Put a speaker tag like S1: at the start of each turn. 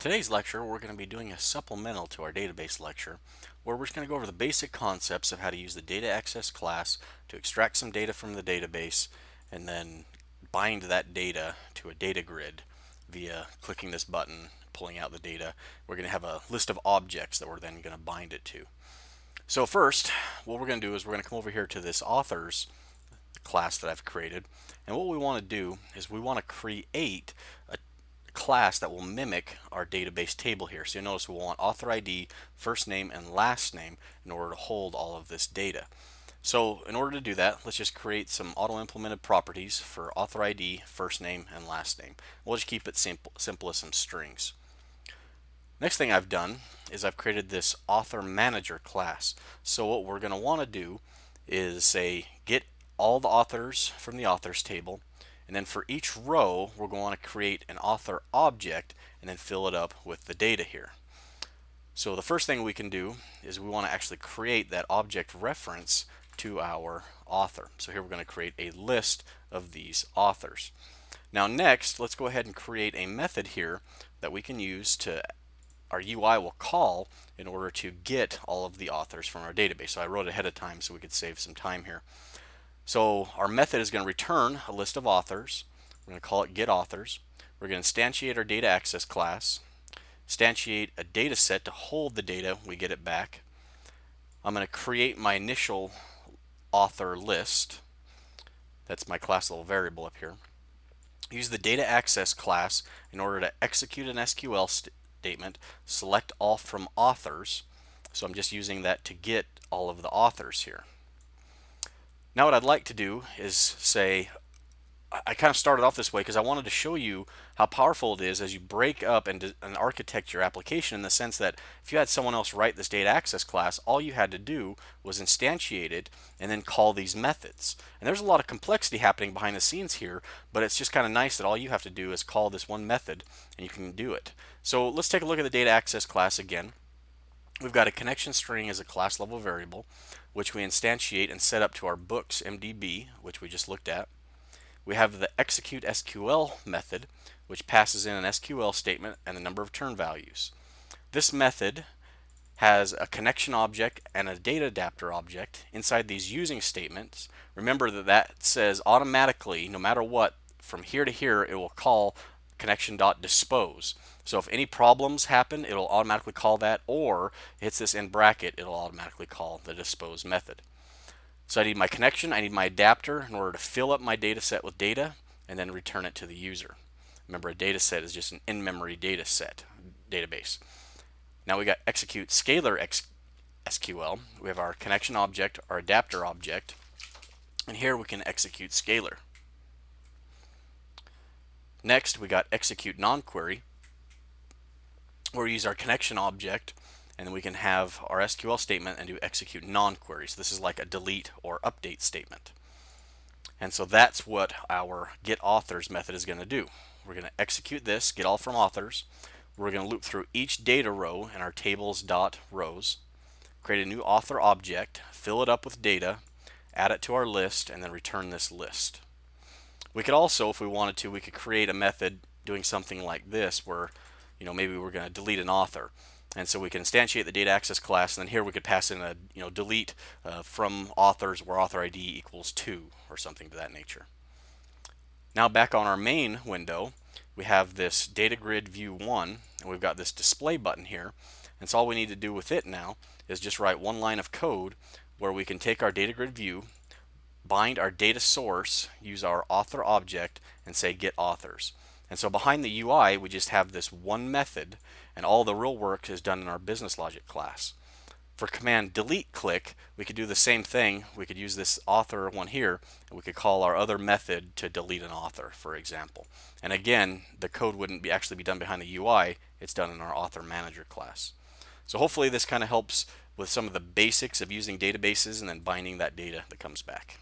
S1: Today's lecture, we're going to be doing a supplemental to our database lecture, where we're just going to go over the basic concepts of how to use the data access class to extract some data from the database and then bind that data to a data grid via clicking this button, pulling out the data. We're going to have a list of objects that we're then going to bind it to. So first, what we're going to do is we're going to come over here to this authors class that I've created, and what we want to do is we want to create a class that will mimic our database table here. So you'll notice we'll want author ID, first name, and last name in order to hold all of this data. So in order to do that, let's just create some auto-implemented properties for author ID, first name, and last name. We'll just keep it simple as some strings. Next thing I've done is I've created this author manager class. So what we're going to want to do is say get all the authors from the authors table, and then for each row we're going to create an author object and then fill it up with the data here. So the first thing we can do is we want to actually create that object reference to our author. So here we're going to create a list of these authors. Now next, let's go ahead and create a method here that we can use to our UI will call in order to get all of the authors from our database. So I wrote it ahead of time so we could save some time here. So our method is going to return a list of authors. We're going to call it getAuthors. We're going to instantiate our data access class, instantiate a data set to hold the data when we get it back. I'm going to create my initial author list. That's my class level variable up here. Use the data access class in order to execute an SQL statement, select all from authors. So I'm just using that to get all of the authors here. Now what I'd like to do is say, I kind of started off this way because I wanted to show you how powerful it is as you break up and architect your application, in the sense that if you had someone else write this data access class, all you had to do was instantiate it and then call these methods. And there's a lot of complexity happening behind the scenes here, but it's just kind of nice that all you have to do is call this one method and you can do it. So let's take a look at the data access class again. We've got a connection string as a class level variable, which we instantiate and set up to our books MDB, which we just looked at. We have the execute SQL method, which passes in an SQL statement and the number of turn values. This method has a connection object and a data adapter object inside these using statements. Remember that says automatically, no matter what, from here to here, it will call connection.dispose. So if any problems happen, it'll automatically call that, or it hits this in bracket, it'll automatically call the dispose method. So I need my connection, I need my adapter in order to fill up my data set with data and then return it to the user. Remember, a data set is just an in-memory data set database. Now we got execute scalar SQL. We have our connection object, our adapter object, and here we can execute scalar. Next, we got execute non-query, where we use our connection object, and then we can have our SQL statement and do execute non-queries. This is like a delete or update statement. And so that's what our getAuthors method is going to do. We're going to execute this, get all from authors. We're going to loop through each data row in our tables.rows, create a new author object, fill it up with data, add it to our list, and then return this list. We could also, if we wanted to, we could create a method doing something like this, where maybe we're going to delete an author. And so we can instantiate the data access class, and then here we could pass in a delete from authors where author ID equals 2 or something to that nature. Now back on our main window, we have this DataGrid view 1, and we've got this display button here. And so all we need to do with it now is just write one line of code where we can take our DataGrid view, bind our data source, use our author object, and say get authors. And so behind the UI, we just have this one method, and all the real work is done in our business logic class. For command delete click, we could do the same thing. We could use this author one here, and we could call our other method to delete an author, for example. And again, the code wouldn't actually be done behind the UI. It's done in our author manager class. So hopefully this kind of helps with some of the basics of using databases and then binding that data that comes back.